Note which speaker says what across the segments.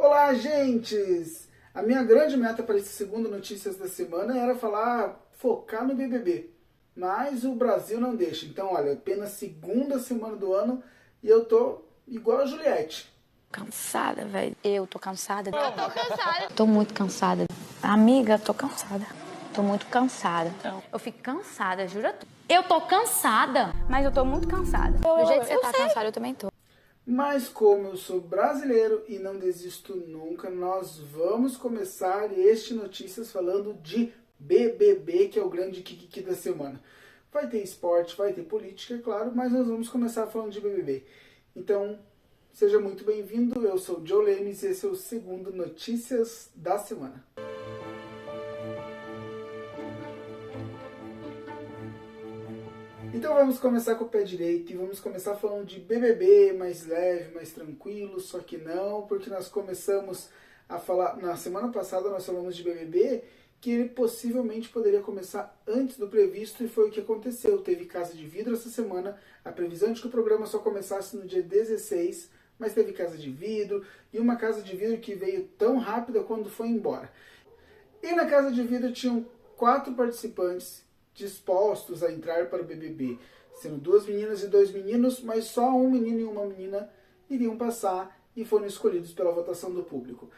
Speaker 1: Olá, gentes! A minha grande meta para esse segundo Notícias da Semana era focar no BBB. Mas o Brasil não deixa. Então, olha, apenas segunda semana do ano e eu tô igual a Juliette.
Speaker 2: Cansada, velho. Eu tô cansada.
Speaker 3: Eu tô cansada.
Speaker 2: Tô muito cansada. Amiga, tô cansada. Tô muito cansada. Eu fico cansada, jura tu. Eu tô cansada. Mas eu tô muito cansada. Do jeito que você tá cansada, eu também tô.
Speaker 1: Mas como eu sou brasileiro e não desisto nunca, nós vamos começar este Notícias falando de BBB, que é o grande kikiki da semana. Vai ter esporte, vai ter política, é claro, mas nós vamos começar falando de BBB. Então, seja muito bem-vindo, eu sou o Joe Lemes e esse é o segundo Notícias da Semana. Então vamos começar com o pé direito e vamos começar falando de BBB mais leve, mais tranquilo, só que não, porque nós começamos a falar, na semana passada nós falamos de BBB, que ele possivelmente poderia começar antes do previsto e foi o que aconteceu. Teve Casa de Vidro essa semana, a previsão de que o programa só começasse no dia 16, mas teve Casa de Vidro e uma Casa de Vidro que veio tão rápida quando foi embora. E na Casa de Vidro tinham 4 participantes dispostos a entrar para o BBB, sendo 2 meninas e 2 meninos, mas só um menino e uma menina iriam passar e foram escolhidos pela votação do público.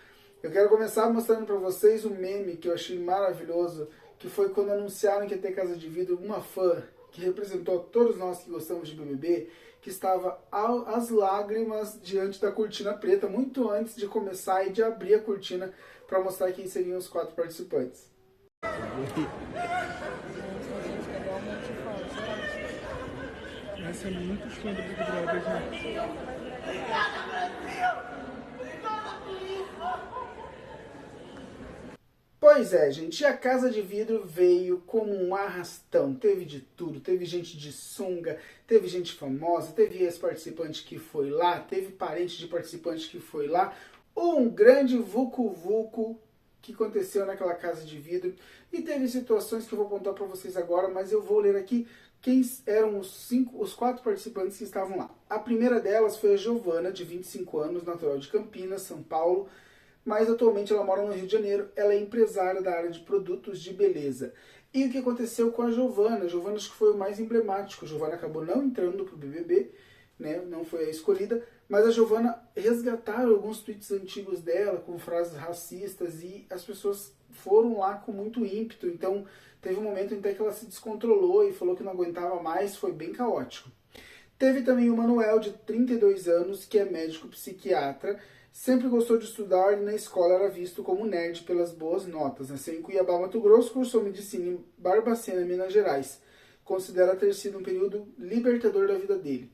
Speaker 1: Eu quero começar mostrando para vocês um meme que eu achei maravilhoso, que foi quando anunciaram que ia ter Casa de Vidro, uma fã que representou todos nós que gostamos de BBB, que estava às lágrimas diante da cortina preta, muito antes de começar e de abrir a cortina para mostrar quem seriam os 4 participantes.
Speaker 4: Essa é muito fã do Big Brother, gente.
Speaker 1: Pois é, gente, e a Casa de Vidro veio como um arrastão. Teve de tudo, teve gente de sunga, teve gente famosa, teve ex-participante que foi lá, teve parente de participante que foi lá. Um grande vucu-vucu que aconteceu naquela Casa de Vidro. E teve situações que eu vou contar para vocês agora, mas eu vou ler aqui quem eram os 4 participantes que estavam lá. A primeira delas foi a Giovana, de 25 anos, natural de Campinas, São Paulo, mas atualmente ela mora no Rio de Janeiro. Ela é empresária da área de produtos de beleza. E o que aconteceu com a Giovana? A Giovana acho que foi o mais emblemático. A Giovana acabou não entrando para o BBB, né? Não foi a escolhida, mas a Giovana resgataram alguns tweets antigos dela com frases racistas e as pessoas foram lá com muito ímpeto. Então teve um momento até que ela se descontrolou e falou que não aguentava mais, foi bem caótico. Teve também o Manuel, de 32 anos, que é médico psiquiatra, sempre gostou de estudar e na escola era visto como nerd pelas boas notas. Nasceu em Cuiabá, Mato Grosso, cursou medicina em Barbacena, Minas Gerais. Considera ter sido um período libertador da vida dele.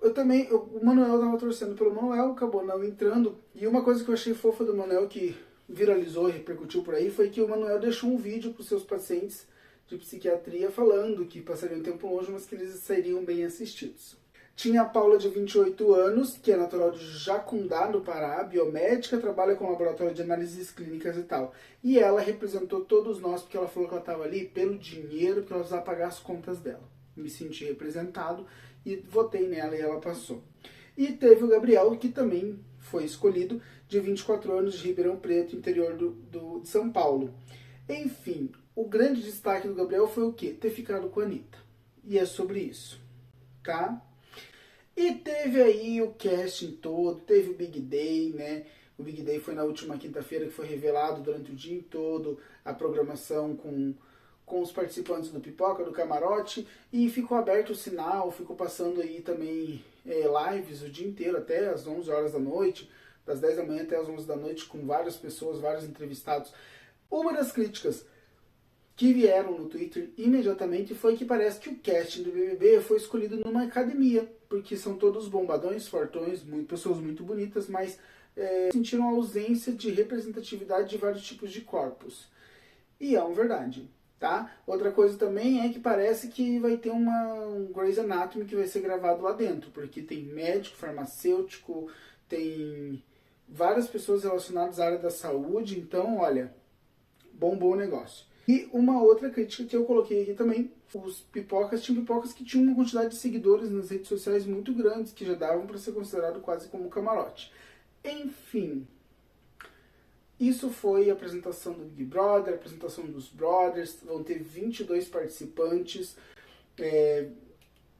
Speaker 1: O Manuel estava torcendo pelo Manuel, acabou não entrando. E uma coisa que eu achei fofa do Manuel, que viralizou e repercutiu por aí, foi que o Manuel deixou um vídeo para os seus pacientes de psiquiatria falando que passariam um tempo longe, mas que eles seriam bem assistidos. Tinha a Paula, de 28 anos, que é natural de Jacundá, no Pará, biomédica, trabalha com laboratório de análises clínicas e tal. E ela representou todos nós, porque ela falou que ela estava ali pelo dinheiro, porque ela precisava pagar as contas dela. Me senti representado e votei nela e ela passou. E teve o Gabriel, que também foi escolhido, de 24 anos, de Ribeirão Preto, interior de São Paulo. Enfim, o grande destaque do Gabriel foi o quê? Ter ficado com a Anitta. E é sobre isso, tá? E teve aí o casting todo, teve o Big Day, né? O Big Day foi na última quinta-feira, que foi revelado durante o dia todo a programação com os participantes do Pipoca, do Camarote, e ficou aberto o sinal, ficou passando aí também lives o dia inteiro, até as 11 horas da noite, das 10 da manhã até as 11 da noite, com várias pessoas, vários entrevistados. Uma das críticas que vieram no Twitter imediatamente foi que parece que o casting do BBB foi escolhido numa academia, porque são todos bombadões, fortões, pessoas muito bonitas, mas sentiram a ausência de representatividade de vários tipos de corpos. E é uma verdade, tá? Outra coisa também é que parece que vai ter um Grey's Anatomy que vai ser gravado lá dentro, porque tem médico, farmacêutico, tem várias pessoas relacionadas à área da saúde, então, olha, bombou o negócio. E uma outra crítica que eu coloquei aqui também, os pipocas, tinham pipocas que tinham uma quantidade de seguidores nas redes sociais muito grandes, que já davam para ser considerado quase como camarote. Enfim, Isso foi a apresentação do Big Brother, a apresentação dos Brothers. Vão ter 22 participantes,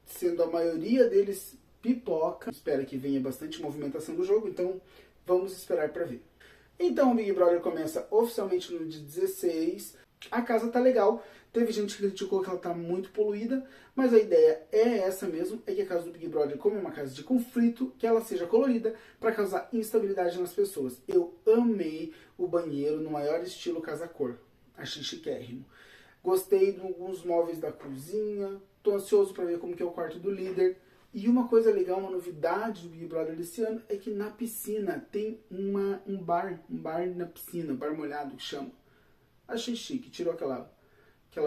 Speaker 1: sendo a maioria deles pipoca. Espera que venha bastante movimentação do jogo, então vamos esperar para ver. Então o Big Brother começa oficialmente no dia 16. A casa tá legal. Teve gente que criticou que ela tá muito poluída, mas a ideia é essa mesmo, é que a casa do Big Brother, como é uma casa de conflito, que ela seja colorida para causar instabilidade nas pessoas. Eu amei o banheiro no maior estilo casa-cor. Achei chiquérrimo. Gostei de alguns móveis da cozinha. Tô ansioso para ver como que é o quarto do líder. E uma coisa legal, uma novidade do Big Brother desse ano, é que na piscina tem um bar na piscina, bar molhado que chama. Achei chique, tirou aquela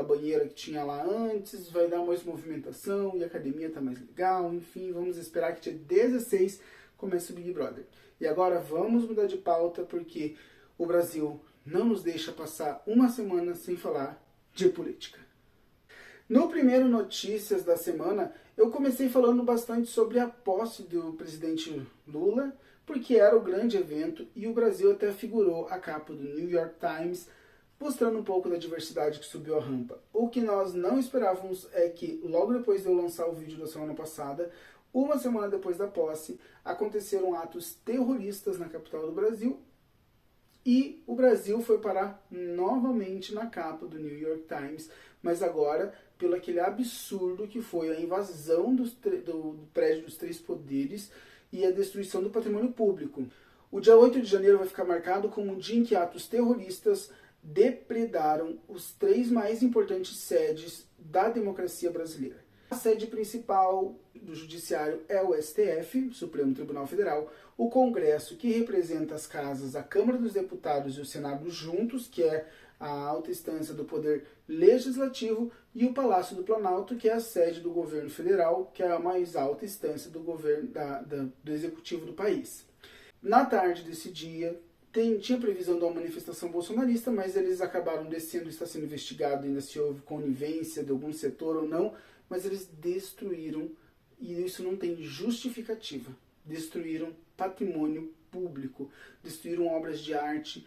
Speaker 1: banheira que tinha lá antes, vai dar mais movimentação e a academia tá mais legal, enfim, vamos esperar que dia 16 comece o Big Brother. E agora vamos mudar de pauta, porque o Brasil não nos deixa passar uma semana sem falar de política. No primeiro Notícias da semana, eu comecei falando bastante sobre a posse do presidente Lula, porque era o grande evento e o Brasil até figurou a capa do New York Times, mostrando um pouco da diversidade que subiu a rampa. O que nós não esperávamos é que, logo depois de eu lançar o vídeo da semana passada, uma semana depois da posse, aconteceram atos terroristas na capital do Brasil e o Brasil foi parar novamente na capa do New York Times, mas agora pelo aquele absurdo que foi a invasão do prédio dos Três Poderes e a destruição do patrimônio público. O dia 8 de janeiro vai ficar marcado como um dia em que atos terroristas depredaram os 3 mais importantes sedes da democracia brasileira. A sede principal do Judiciário é o STF, Supremo Tribunal Federal, o Congresso, que representa as casas, a Câmara dos Deputados e o Senado juntos, que é a alta instância do Poder Legislativo, e o Palácio do Planalto, que é a sede do governo federal, que é a mais alta instância do governo do executivo do país. Na tarde desse dia, tinha previsão de uma manifestação bolsonarista, mas eles acabaram descendo, está sendo investigado ainda se houve conivência de algum setor ou não, mas eles destruíram, e isso não tem justificativa, destruíram patrimônio público, destruíram obras de arte,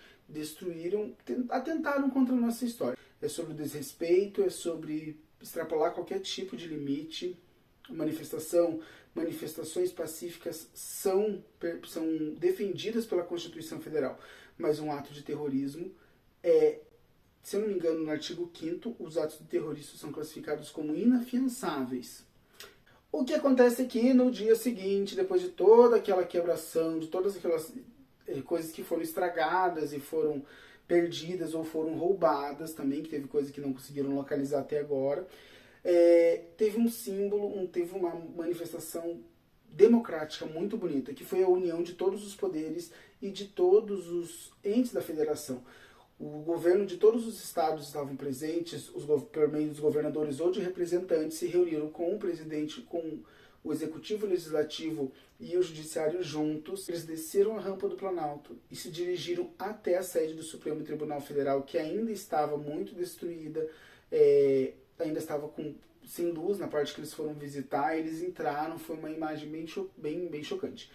Speaker 1: atentaram contra a nossa história. É sobre o desrespeito, é sobre extrapolar qualquer tipo de limite. Manifestações pacíficas são defendidas pela Constituição Federal, mas um ato de terrorismo se eu não me engano, no artigo 5º, os atos de terrorismo são classificados como inafiançáveis. O que acontece aqui no dia seguinte, depois de toda aquela quebração, de todas aquelas coisas que foram estragadas e foram perdidas ou foram roubadas também, que teve coisas que não conseguiram localizar até agora, teve um símbolo, teve uma manifestação democrática muito bonita, que foi a união de todos os poderes e de todos os entes da federação. O governo de todos os estados estavam presentes, por meio dos governadores ou de representantes, se reuniram com o presidente, com o executivo, o legislativo e o judiciário juntos. Eles desceram a rampa do Planalto e se dirigiram até a sede do Supremo Tribunal Federal, que ainda estava muito destruída, ainda estava sem luz na parte que eles foram visitar. Eles entraram, foi uma imagem bem chocante.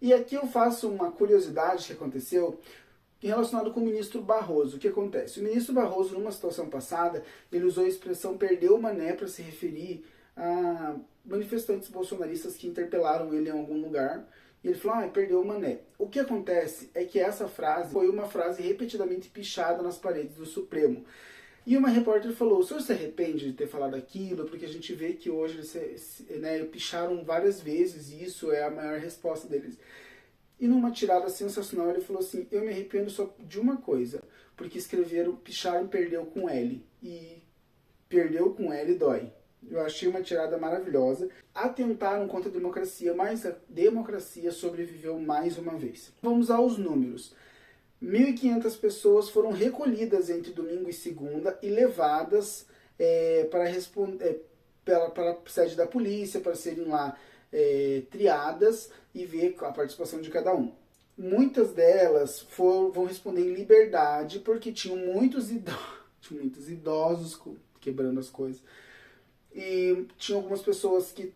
Speaker 1: E aqui eu faço uma curiosidade que aconteceu, relacionado com o ministro Barroso. O que acontece? O ministro Barroso, numa situação passada, ele usou a expressão "perdeu o mané" para se referir a manifestantes bolsonaristas que interpelaram ele em algum lugar. E ele falou, perdeu o mané. O que acontece é que essa frase foi uma frase repetidamente pichada nas paredes do Supremo. E uma repórter falou, o senhor se arrepende de ter falado aquilo? Porque a gente vê que hoje eles picharam várias vezes e isso é a maior resposta deles. E numa tirada sensacional ele falou assim, eu me arrependo só de uma coisa, porque picharam perdeu com L. E perdeu com L dói. Eu achei uma tirada maravilhosa. Atentaram contra a democracia, mas a democracia sobreviveu mais uma vez. Vamos aos números. 1.500 pessoas foram recolhidas entre domingo e segunda e levadas para a sede da polícia, para serem lá triadas e ver a participação de cada um. Muitas delas vão responder em liberdade, porque tinham muitos idosos quebrando as coisas. E tinha algumas pessoas que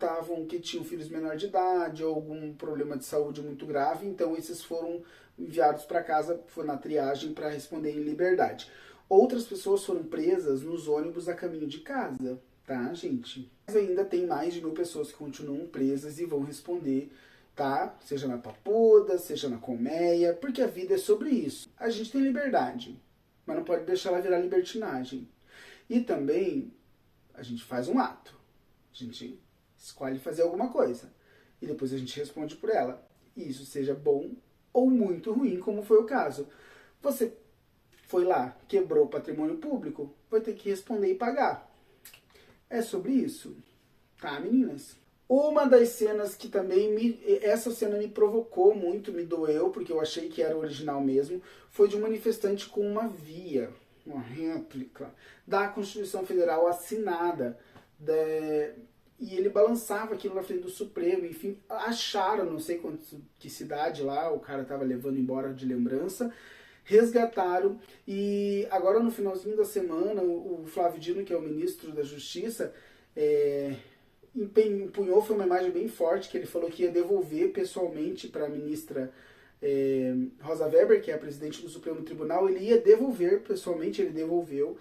Speaker 1: tinham filhos menores de idade ou algum problema de saúde muito grave, então esses foram enviados para casa, foi na triagem para responder em liberdade. Outras pessoas foram presas nos ônibus a caminho de casa, tá, gente? Mas ainda tem mais de 1000 pessoas que continuam presas e vão responder, tá? Seja na Papuda, seja na Colmeia, porque a vida é sobre isso. A gente tem liberdade, mas não pode deixar ela virar libertinagem. E também a gente faz um ato, a gente escolhe fazer alguma coisa e depois a gente responde por ela. E isso seja bom ou muito ruim, como foi o caso. Você foi lá, quebrou o patrimônio público, vai ter que responder e pagar. É sobre isso, tá, meninas? Uma das cenas que também essa cena me provocou muito, me doeu, porque eu achei que era o original mesmo, foi de um manifestante com uma via, uma réplica da Constituição Federal assinada, e ele balançava aquilo na frente do Supremo, enfim, acharam, não sei que cidade lá, o cara estava levando embora de lembrança, resgataram, e agora no finalzinho da semana, o Flávio Dino, que é o ministro da Justiça, empunhou, foi uma imagem bem forte, que ele falou que ia devolver pessoalmente para a ministra Rosa Weber, que é a presidente do Supremo Tribunal, ele ia devolver pessoalmente, ele devolveu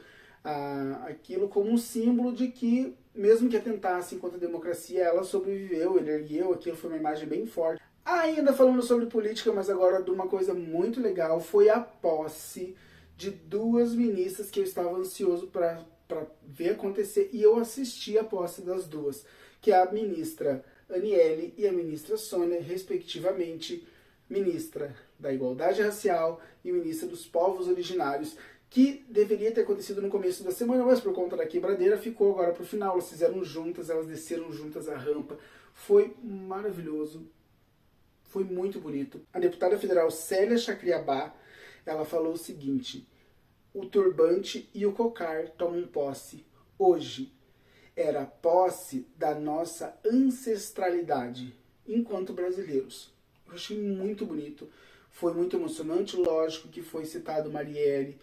Speaker 1: aquilo como um símbolo de que, mesmo que atentasse contra a democracia, ela sobreviveu, ele ergueu, aquilo foi uma imagem bem forte. Ainda falando sobre política, mas agora de uma coisa muito legal, foi a posse de 2 ministras que eu estava ansioso para ver acontecer, e eu assisti a posse das 2, que é a ministra Aniele e a ministra Sônia, respectivamente, ministra da Igualdade Racial e ministra dos Povos Originários, que deveria ter acontecido no começo da semana, mas por conta da quebradeira ficou agora para o final. Elas fizeram juntas, elas desceram juntas a rampa, foi maravilhoso, foi muito bonito. A deputada federal Célia Chacriabá, ela falou o seguinte: o turbante e o cocar tomam posse hoje. Era a posse da nossa ancestralidade enquanto brasileiros. Eu achei muito bonito, foi muito emocionante. Lógico que foi citado Marielle,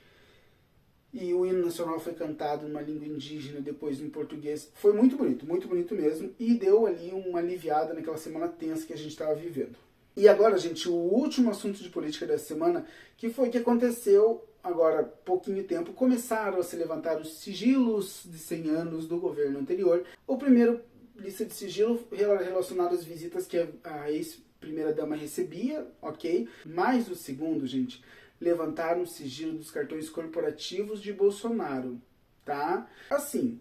Speaker 1: e o hino nacional foi cantado numa língua indígena, depois em português. Foi muito bonito mesmo, e deu ali uma aliviada naquela semana tensa que a gente estava vivendo. E agora, gente, o último assunto de política dessa semana, que foi o que aconteceu agora há pouquinho tempo, começaram a se levantar os sigilos de 100 anos do governo anterior. O primeiro lista de sigilo relacionado às visitas que a ex-primeira-dama recebia, ok? Mas o segundo, gente, levantaram o sigilo dos cartões corporativos de Bolsonaro, tá? Assim,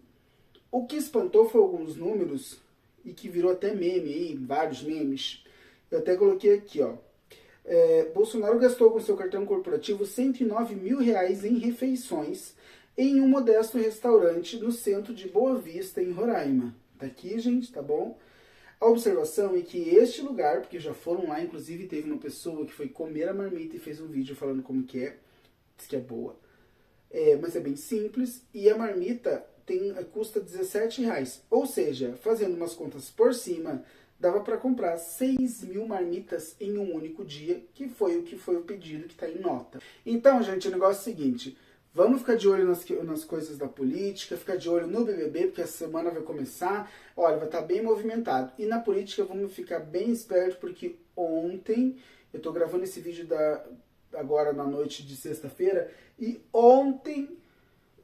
Speaker 1: o que espantou foi alguns números, e que virou até meme aí, vários memes. Eu até coloquei aqui, ó. Bolsonaro gastou com seu cartão corporativo R$109 mil em refeições em um modesto restaurante no centro de Boa Vista, em Roraima. Tá aqui, gente, tá bom? A observação é que este lugar, porque já foram lá, inclusive teve uma pessoa que foi comer a marmita e fez um vídeo falando como que é, diz que é boa. Mas é bem simples, e a marmita custa R$17. Ou seja, fazendo umas contas por cima, dava para comprar 6 mil marmitas em um único dia, que foi o pedido que está em nota. Então, gente, o negócio é o seguinte: vamos ficar de olho nas coisas da política, ficar de olho no BBB, porque essa semana vai começar, olha, vai estar bem movimentado. E na política vamos ficar bem esperto, porque ontem, eu estou gravando esse vídeo agora na noite de sexta-feira, e ontem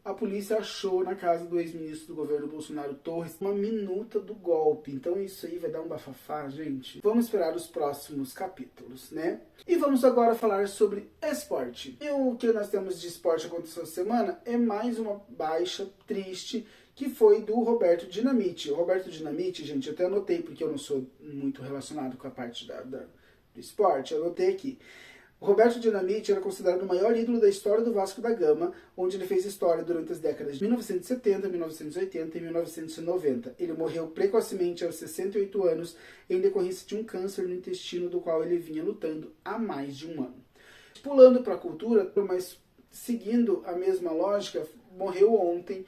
Speaker 1: a polícia achou na casa do ex-ministro do governo Bolsonaro, Torres, uma minuta do golpe. Então isso aí vai dar um bafafá, gente. Vamos esperar os próximos capítulos, né? E vamos agora falar sobre esporte. E o que nós temos de esporte aconteceu essa semana é mais uma baixa triste, que foi do Roberto Dinamite. O Roberto Dinamite, gente, eu até anotei, porque eu não sou muito relacionado com a parte do esporte, eu anotei aqui. O Roberto Dinamite era considerado o maior ídolo da história do Vasco da Gama, onde ele fez história durante as décadas de 1970, 1980 e 1990. Ele morreu precocemente aos 68 anos em decorrência de um câncer no intestino, do qual ele vinha lutando há mais de um ano. Pulando para a cultura, mas seguindo a mesma lógica, morreu ontem,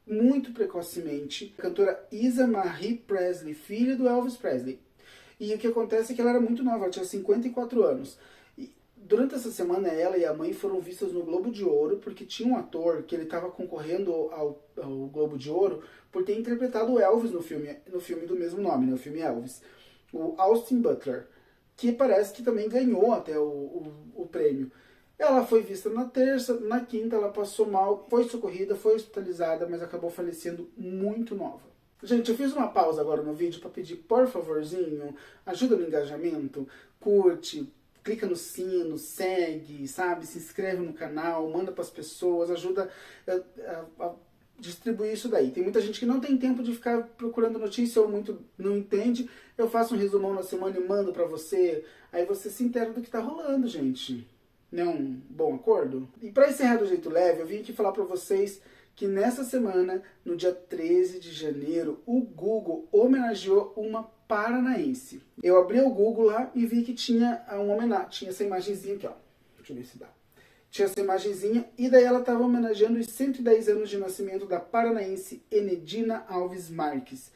Speaker 1: muito precocemente, a cantora Issa Marie Presley, filha do Elvis Presley. E o que acontece é que ela era muito nova, ela tinha 54 anos. Durante essa semana, ela e a mãe foram vistas no Globo de Ouro, porque tinha um ator que ele estava concorrendo ao Globo de Ouro por ter interpretado o Elvis no filme do mesmo nome, né, o filme Elvis. O Austin Butler. que parece que também ganhou até o prêmio. Ela foi vista na terça, na quinta ela passou mal, foi socorrida, foi hospitalizada, mas acabou falecendo muito nova. Gente, eu fiz uma pausa agora no vídeo para pedir, por favorzinho, ajuda no engajamento, curte, clica no sino, segue, sabe? Se inscreve no canal, manda para as pessoas, ajuda a distribuir isso daí. Tem muita gente que não tem tempo de ficar procurando notícia ou muito não entende. Eu faço um resumão na semana e mando para você, aí você se inteira do que tá rolando, gente. Não é um bom acordo? E para encerrar do jeito leve, eu vim aqui falar para vocês que nessa semana, no dia 13 de janeiro, o Google homenageou uma paranaense. Eu abri o Google lá e vi que tinha uma homenagem, tinha essa imagenzinha aqui, ó. Deixa eu ver se dá. Tinha essa imagenzinha e daí ela estava homenageando os 110 anos de nascimento da paranaense Enedina Alves Marques.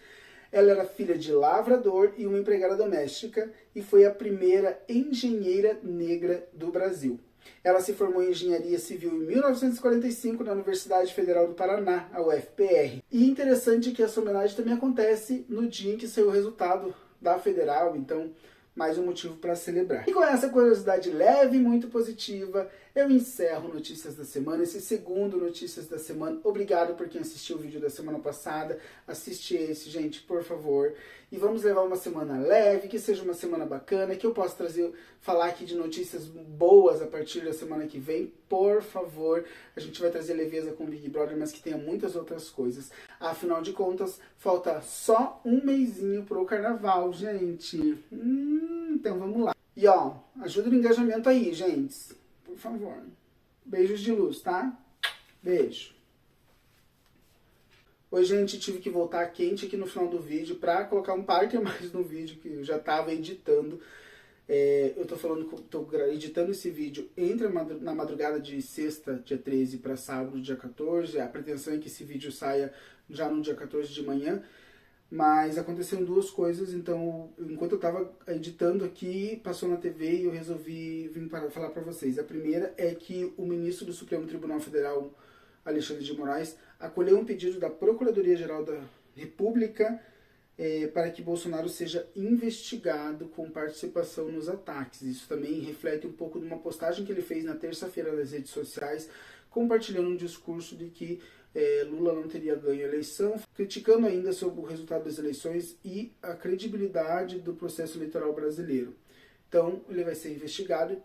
Speaker 1: Ela era filha de lavrador e uma empregada doméstica e foi a primeira engenheira negra do Brasil. Ela se formou em engenharia civil em 1945 na Universidade Federal do Paraná, a UFPR. E interessante que essa homenagem também acontece no dia em que saiu o resultado da Federal, então mais um motivo para celebrar. E com essa curiosidade leve e muito positiva, eu encerro Notícias da Semana, esse segundo Notícias da Semana. Obrigado por quem assistiu o vídeo da semana passada. Assiste esse, gente, por favor. E vamos levar uma semana leve, que seja uma semana bacana, que eu possa falar aqui de notícias boas a partir da semana que vem. Por favor, a gente vai trazer leveza com o Big Brother, mas que tenha muitas outras coisas. Afinal de contas, falta só um mesinho pro carnaval, gente. Então vamos lá. E ó, ajuda no engajamento aí, gente. Por favor. Beijos de luz, tá? Beijo. Oi, gente, tive que voltar quente aqui no final do vídeo pra colocar um parte a mais no vídeo que eu já tava editando. Eu tô editando esse vídeo na madrugada de sexta, dia 13, para sábado, dia 14. A pretensão é que esse vídeo saia já no dia 14 de manhã. Mas aconteceram duas coisas, então enquanto eu tava editando aqui, passou na TV e eu resolvi vir para falar para vocês. A primeira é que o ministro do Supremo Tribunal Federal, Alexandre de Moraes, acolheu um pedido da Procuradoria-Geral da República para que Bolsonaro seja investigado com participação nos ataques. Isso também reflete um pouco de uma postagem que ele fez na terça-feira nas redes sociais, compartilhando um discurso de que Lula não teria ganho a eleição, criticando ainda sobre o resultado das eleições e a credibilidade do processo eleitoral brasileiro. Então, ele vai ser investigado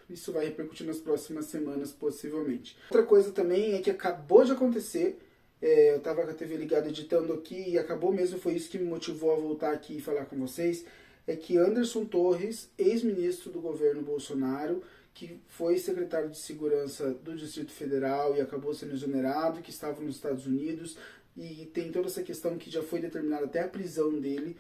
Speaker 1: e isso vai repercutir nas próximas semanas, possivelmente. Outra coisa também é que acabou de acontecer, eu estava com a TV ligada editando aqui e acabou mesmo, foi isso que me motivou a voltar aqui e falar com vocês, é que Anderson Torres, ex-ministro do governo Bolsonaro, que foi secretário de Segurança do Distrito Federal e acabou sendo exonerado, que estava nos Estados Unidos, e tem toda essa questão que já foi determinada até a prisão dele.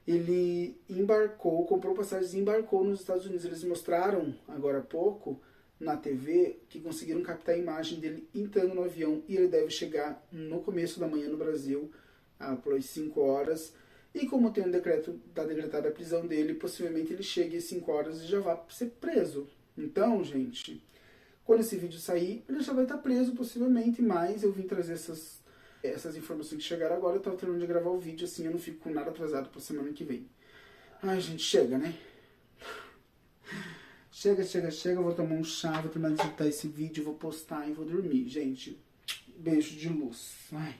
Speaker 1: Ele embarcou, comprou passagens e embarcou nos Estados Unidos. Eles mostraram, agora há pouco, na TV, que conseguiram captar a imagem dele entrando no avião, e ele deve chegar no começo da manhã no Brasil, pelas 5 horas, e como tem um decreto, está decretada a prisão dele, possivelmente ele chegue às 5 horas e já vai ser preso. Então, gente, quando esse vídeo sair, ele já vai estar preso, possivelmente, mas eu vim trazer essas informações que chegaram agora. Eu estava terminando de gravar o vídeo, assim eu não fico com nada atrasado para semana que vem. Ai, gente, chega, né? Chega, eu vou tomar um chá, vou terminar de editar esse vídeo, vou postar e vou dormir, gente. Beijo de luz. Ai.